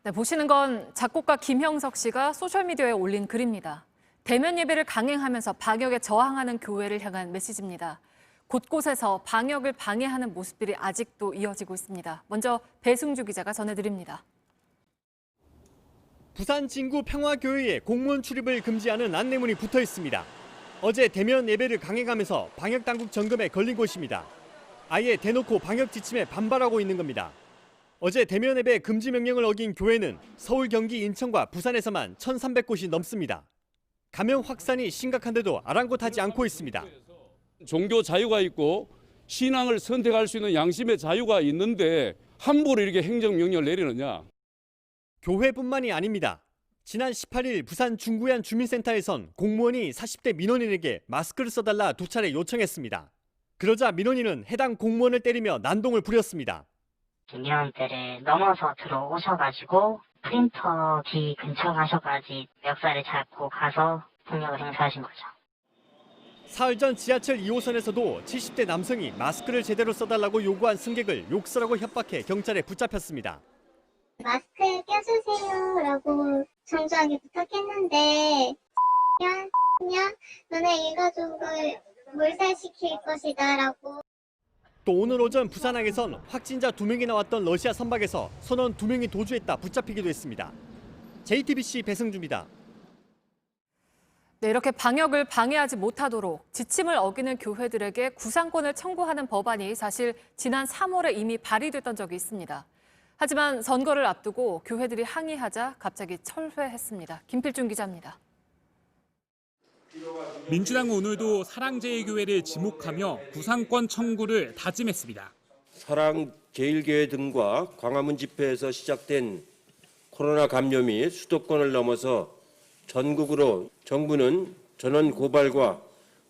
네, 보시는 건 작곡가 김형석 씨가 소셜미디어에 올린 글입니다. 대면 예배를 강행하면서 방역에 저항하는 교회를 향한 메시지입니다. 곳곳에서 방역을 방해하는 모습들이 아직도 이어지고 있습니다. 먼저 배승주 기자가 전해드립니다. 부산 진구 평화교회에 공무원 출입을 금지하는 안내문이 붙어 있습니다. 어제 대면 예배를 강행하면서 방역당국 점검에 걸린 곳입니다. 아예 대놓고 방역 지침에 반발하고 있는 겁니다. 어제 대면 예배 금지 명령을 어긴 교회는 서울, 경기, 인천과 부산에서만 1,300곳이 넘습니다. 감염 확산이 심각한데도 아랑곳하지 않고 있습니다. 종교 자유가 있고 신앙을 선택할 수 있는 양심의 자유가 있는데 함부로 이렇게 행정명령을 내리느냐. 교회뿐만이 아닙니다. 지난 18일 부산 중구의 한 주민센터에선 공무원이 40대 민원인에게 마스크를 써달라 2차례 요청했습니다. 그러자 민원인은 해당 공무원을 때리며 난동을 부렸습니다. 민원들을 넘어서 들어오셔가지고 프린터 뒤 근처 가셔가지고 멱살을 잡고 가서 폭력을 행사하신 거죠. 사흘 전 지하철 2호선에서도 70대 남성이 마스크를 제대로 써달라고 요구한 승객을 욕설하고 협박해 경찰에 붙잡혔습니다. 마스크 껴주세요라고 정중하게 부탁했는데 야 너네 일가족을 몰살시킬 것이다라고. 또 오늘 오전 부산항에선 확진자 2명이 나왔던 러시아 선박에서 선원 2명이 도주했다 붙잡히기도 했습니다. JTBC 배승주입니다. 네, 이렇게 방역을 방해하지 못하도록 지침을 어기는 교회들에게 구상권을 청구하는 법안이 사실 지난 3월에 이미 발의됐던 적이 있습니다. 하지만 선거를 앞두고 교회들이 항의하자 갑자기 철회했습니다. 김필중 기자입니다. 민주당은 오늘도 사랑제일교회를 지목하며 구상권 청구를 다짐했습니다. 사랑제일교회 등과 광화문 집회에서 시작된 코로나 감염이 수도권을 넘어서 전국으로 정부는 전원 고발과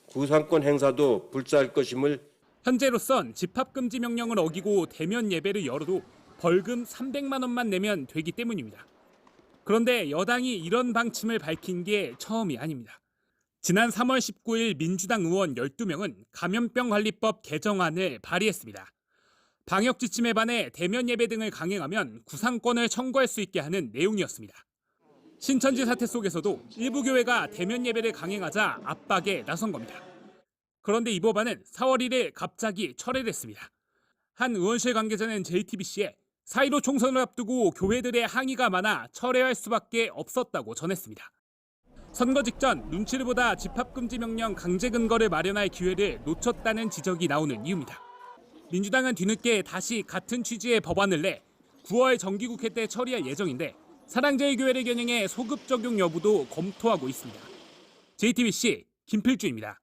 구상권 행사도 불사할 것임을. 현재로선 집합금지 명령을 어기고 대면 예배를 열어도 벌금 300만 원만 내면 되기 때문입니다. 그런데 여당이 이런 방침을 밝힌 게 처음이 아닙니다. 지난 3월 19일 민주당 의원 12명은 감염병관리법 개정안을 발의했습니다. 방역 지침에 반해 대면 예배 등을 강행하면 구상권을 청구할 수 있게 하는 내용이었습니다. 신천지 사태 속에서도 일부 교회가 대면 예배를 강행하자 압박에 나선 겁니다. 그런데 이 법안은 4월 1일 갑자기 철회됐습니다. 한 의원실 관계자는 JTBC에 4.15 총선을 앞두고 교회들의 항의가 많아 철회할 수밖에 없었다고 전했습니다. 선거 직전 눈치를 보다 집합금지 명령 강제 근거를 마련할 기회를 놓쳤다는 지적이 나오는 이유입니다. 민주당은 뒤늦게 다시 같은 취지의 법안을 내 9월 정기국회 때 처리할 예정인데 사랑제일교회를 겨냥해 소급 적용 여부도 검토하고 있습니다. JTBC 김필주입니다.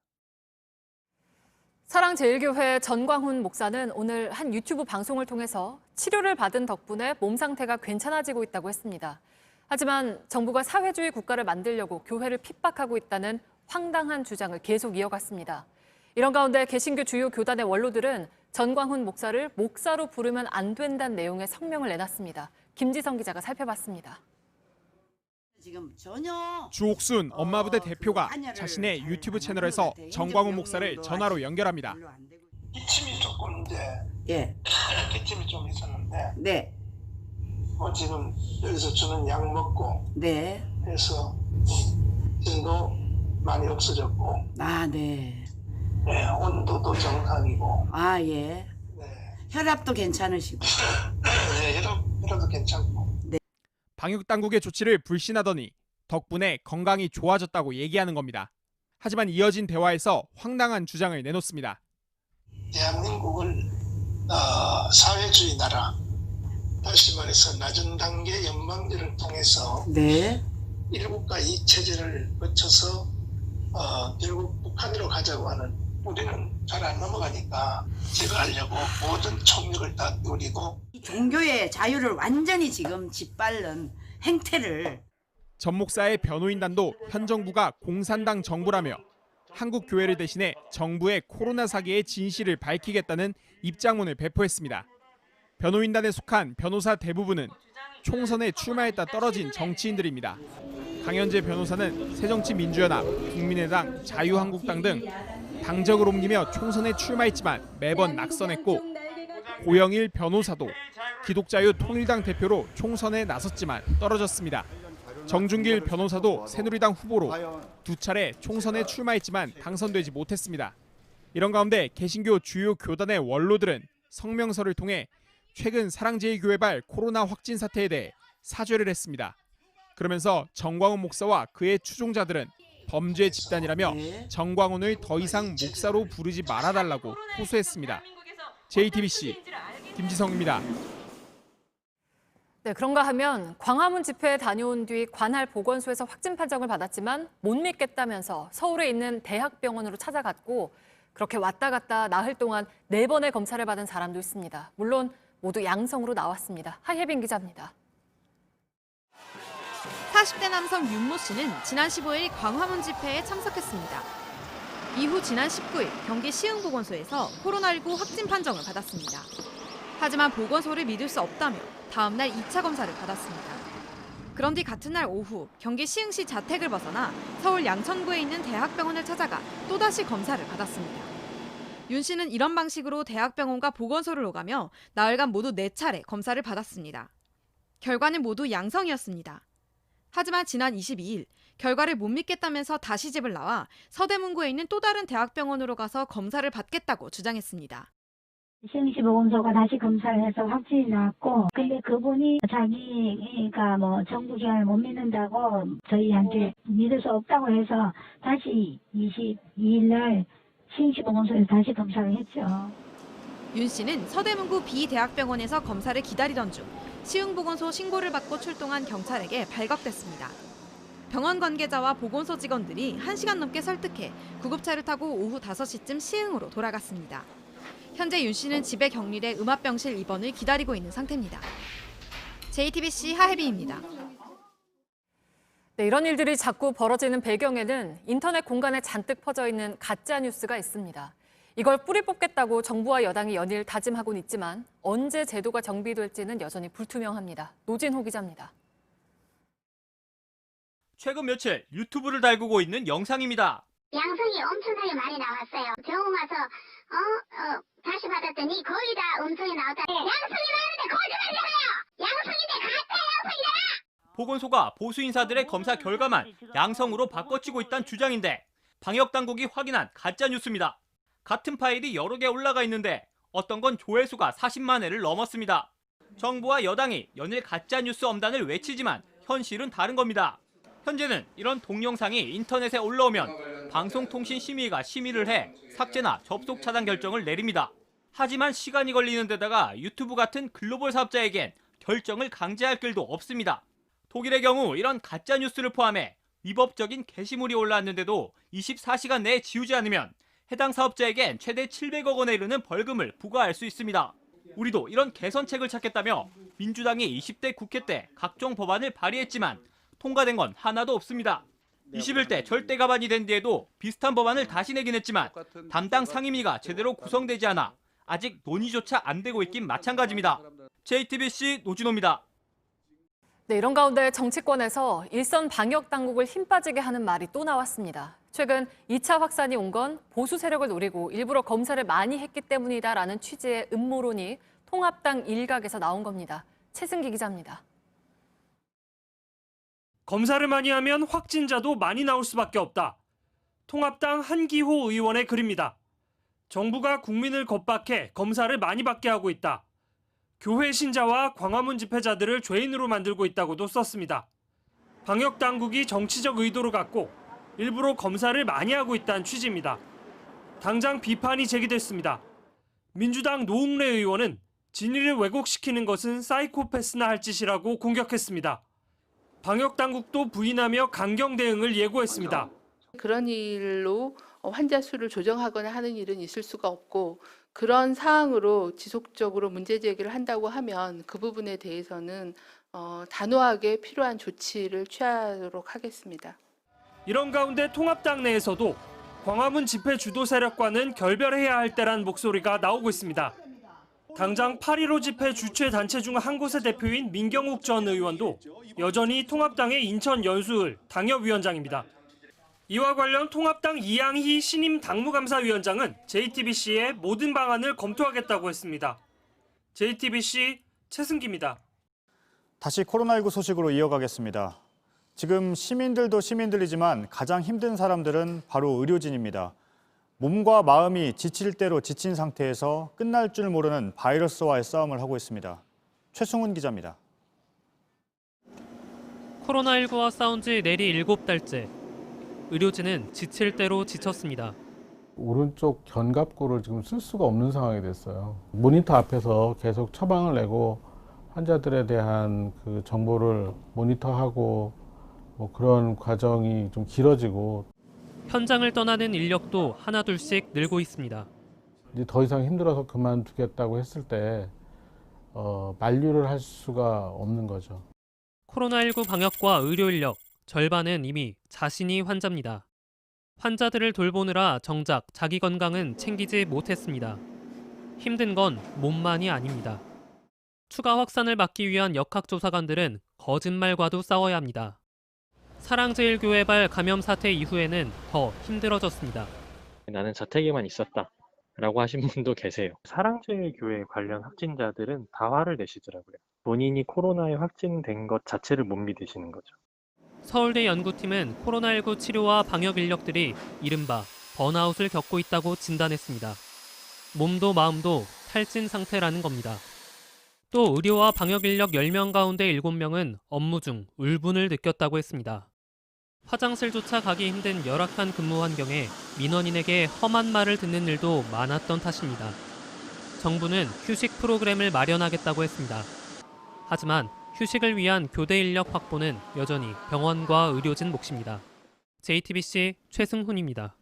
사랑제일교회 전광훈 목사는 오늘 한 유튜브 방송을 통해서 치료를 받은 덕분에 몸 상태가 괜찮아지고 있다고 했습니다. 하지만 정부가 사회주의 국가를 만들려고 교회를 핍박하고 있다는 황당한 주장을 계속 이어갔습니다. 이런 가운데 개신교 주요 교단의 원로들은 전광훈 목사를 목사로 부르면 안 된다는 내용의 성명을 내놨습니다. 김지성 기자가 살펴봤습니다. 주옥순 엄마부대 대표가 자신의 유튜브 채널에서 전광훈 목사를 전화로 연결합니다. 기침이 조금 기침이 좀 있었는데 네. 지금 여기서 주는 약 먹고 네. 해서 기침도 많이 없어졌고 네. 네, 온도도 정상이고 예. 네. 혈압도 괜찮으시고. 네, 혈압도 괜찮고. 네. 방역 당국의 조치를 불신하더니 덕분에 건강이 좋아졌다고 얘기하는 겁니다. 하지만 이어진 대화에서 황당한 주장을 내놓습니다. 대한민국을 사회주의 나라, 다시 말해서 낮은 단계 연방제를 통해서 네. 1국가 2체제를 거쳐서 결국 북한으로 가자고 하는, 우리는 잘 안 넘어가니까 제거하려고 모든 총력을 다 누리고 종교의 자유를 완전히 지금 짓밟는 행태를. 전 목사의 변호인단도 현 정부가 공산당 정부라며 한국 교회를 대신해 정부의 코로나 사기의 진실을 밝히겠다는 입장문을 배포했습니다. 변호인단에 속한 변호사 대부분은 총선에 출마했다 떨어진 정치인들입니다. 강현재 변호사는 새정치민주연합, 국민의당, 자유한국당 등 당적을 옮기며 총선에 출마했지만 매번 낙선했고, 고영일 변호사도 기독자유 통일당 대표로 총선에 나섰지만 떨어졌습니다. 정준길 변호사도 새누리당 후보로 두 차례 총선에 출마했지만 당선되지 못했습니다. 이런 가운데 개신교 주요 교단의 원로들은 성명서를 통해 최근 사랑제일교회발 코로나 확진 사태에 대해 사죄를 했습니다. 그러면서 정광훈 목사와 그의 추종자들은 범죄 집단이라며 정광훈을 더 이상 목사로 부르지 말아달라고 호소했습니다. JTBC 김지성입니다. 네, 그런가 하면 광화문 집회에 다녀온 뒤 관할 보건소에서 확진 판정을 받았지만 못 믿겠다면서 서울에 있는 대학병원으로 찾아갔고 그렇게 왔다 갔다 나흘 동안 4번의 검사를 받은 사람도 있습니다. 물론 모두 양성으로 나왔습니다. 하예빈 기자입니다. 40대 남성 윤모 씨는 지난 15일 광화문 집회에 참석했습니다. 이후 지난 19일 경기 시흥보건소에서 코로나19 확진 판정을 받았습니다. 하지만 보건소를 믿을 수 없다며 다음 날 2차 검사를 받았습니다. 그런 뒤 같은 날 오후 경기 시흥시 자택을 벗어나 서울 양천구에 있는 대학병원을 찾아가 또다시 검사를 받았습니다. 윤 씨는 이런 방식으로 대학병원과 보건소를 오가며 나흘간 모두 4차례 검사를 받았습니다. 결과는 모두 양성이었습니다. 하지만 지난 22일 결과를 못 믿겠다면서 다시 집을 나와 서대문구에 있는 또 다른 대학병원으로 가서 검사를 받겠다고 주장했습니다. 시흥시 보건소가 다시 검사를 해서 확진이 나왔고, 근데 그분이 자기가 정부 기관을 못 믿는다고 저희한테 믿을 수 없다고 해서 다시 22일 날 시흥시 보건소에서 다시 검사를 했죠. 윤 씨는 서대문구 B대학병원에서 검사를 기다리던 중 시흥보건소 신고를 받고 출동한 경찰에게 발각됐습니다. 병원 관계자와 보건소 직원들이 1시간 넘게 설득해 구급차를 타고 오후 5시쯤 시흥으로 돌아갔습니다. 현재 윤 씨는 집에 격리돼 음압병실 입원을 기다리고 있는 상태입니다. JTBC 하혜빈입니다. 네, 이런 일들이 자꾸 벌어지는 배경에는 인터넷 공간에 잔뜩 퍼져 있는 가짜 뉴스가 있습니다. 이걸 뿌리 뽑겠다고 정부와 여당이 연일 다짐하고는 있지만 언제 제도가 정비될지는 여전히 불투명합니다. 노진호 기자입니다. 최근 며칠 유튜브를 달구고 있는 영상입니다. 양성이 엄청나게 많이 나왔어요. 병원 가서 다시 받았더니 거의 다 음성이 나왔다. 양성이 나왔는데 거짓말이잖아요. 양성인데 가짜 양성이잖아. 보건소가 보수 인사들의 검사 결과만 양성으로 바꿔치고 있다는 주장인데 방역당국이 확인한 가짜 뉴스입니다. 같은 파일이 여러 개 올라가 있는데 어떤 건 조회수가 40만 회를 넘었습니다. 정부와 여당이 연일 가짜 뉴스 엄단을 외치지만 현실은 다른 겁니다. 현재는 이런 동영상이 인터넷에 올라오면 방송통신심의가 심의를 해 삭제나 접속 차단 결정을 내립니다. 하지만 시간이 걸리는 데다가 유튜브 같은 글로벌 사업자에겐 결정을 강제할 길도 없습니다. 독일의 경우 이런 가짜 뉴스를 포함해 위법적인 게시물이 올라왔는데도 24시간 내에 지우지 않으면 해당 사업자에겐 최대 700억 원에 이르는 벌금을 부과할 수 있습니다. 우리도 이런 개선책을 찾겠다며 민주당이 20대 국회 때 각종 법안을 발의했지만 통과된 건 하나도 없습니다. 21대 절대 가반이 된 뒤에도 비슷한 법안을 다시 내긴 했지만 담당 상임위가 제대로 구성되지 않아 아직 논의조차 안 되고 있긴 마찬가지입니다. JTBC 노진호입니다. 네, 이런 가운데 정치권에서 일선 방역 당국을 힘 빠지게 하는 말이 또 나왔습니다. 최근 2차 확산이 온 건 보수 세력을 노리고 일부러 검사를 많이 했기 때문이다라는 취지의 음모론이 통합당 일각에서 나온 겁니다. 최승기 기자입니다. 검사를 많이 하면 확진자도 많이 나올 수밖에 없다. 통합당 한기호 의원의 글입니다. 정부가 국민을 겁박해 검사를 많이 받게 하고 있다. 교회 신자와 광화문 집회자들을 죄인으로 만들고 있다고도 썼습니다. 방역당국이 정치적 의도를 갖고 일부러 검사를 많이 하고 있다는 취지입니다. 당장 비판이 제기됐습니다. 민주당 노웅래 의원은 진위를 왜곡시키는 것은 사이코패스나 할 짓이라고 공격했습니다. 방역당국도 부인하며 강경 대응을 예고했습니다. 그런 일로 환자 수를 조정하거나 하는 일은 있을 수가 없고 그런 사항으로 지속적으로 문제 제기를 한다고 하면 그 부분에 대해서는 단호하게 필요한 조치를 취하도록 하겠습니다. 이런 가운데 통합당 내에서도 광화문 집회 주도 세력과는 결별해야 할 때란 목소리가 나오고 있습니다. 당장 8.15 집회 주최 단체 중 한 곳의 대표인 민경욱 전 의원도 여전히 통합당의 인천 연수을 당협위원장입니다. 이와 관련 통합당 이양희 신임 당무감사위원장은 JTBC에 모든 방안을 검토하겠다고 했습니다. JTBC 최승기입니다. 다시 코로나19 소식으로 이어가겠습니다. 지금 시민들도 시민들이지만 가장 힘든 사람들은 바로 의료진입니다. 몸과 마음이 지칠 대로 지친 상태에서 끝날 줄 모르는 바이러스와의 싸움을 하고 있습니다. 최승훈 기자입니다. 코로나19와 싸운 지 내리 7달째. 의료진은 지칠 대로 지쳤습니다. 오른쪽 견갑골을 지금 쓸 수가 없는 상황이 됐어요. 모니터 앞에서 계속 처방을 내고 환자들에 대한 그 정보를 모니터하고 뭐 그런 과정이 좀 길어지고 현장을 떠나는 인력도 하나둘씩 늘고 있습니다. 이제 더 이상 힘들어서 그만두겠다고 했을 때 만류를 할 수가 없는 거죠. 코로나19 방역과 의료 인력 절반은 이미 자신이 환자입니다. 환자들을 돌보느라 정작 자기 건강은 챙기지 못했습니다. 힘든 건 몸만이 아닙니다. 추가 확산을 막기 위한 역학조사관들은 거짓말과도 싸워야 합니다. 사랑제일교회발 감염 사태 이후에는 더 힘들어졌습니다. 나는 자택에만 있었다라고 하신 분도 계세요. 사랑제일교회 관련 확진자들은 다 화를 내시더라고요. 본인이 코로나에 확진된 것 자체를 못 믿으시는 거죠. 서울대 연구팀은 코로나19 치료와 방역 인력들이 이른바 번아웃을 겪고 있다고 진단했습니다. 몸도 마음도 탈진 상태라는 겁니다. 또 의료와 방역 인력 10명 가운데 7명은 업무 중 울분을 느꼈다고 했습니다. 화장실조차 가기 힘든 열악한 근무 환경에 민원인에게 험한 말을 듣는 일도 많았던 탓입니다. 정부는 휴식 프로그램을 마련하겠다고 했습니다. 하지만 휴식을 위한 교대 인력 확보는 여전히 병원과 의료진 몫입니다. JTBC 최승훈입니다.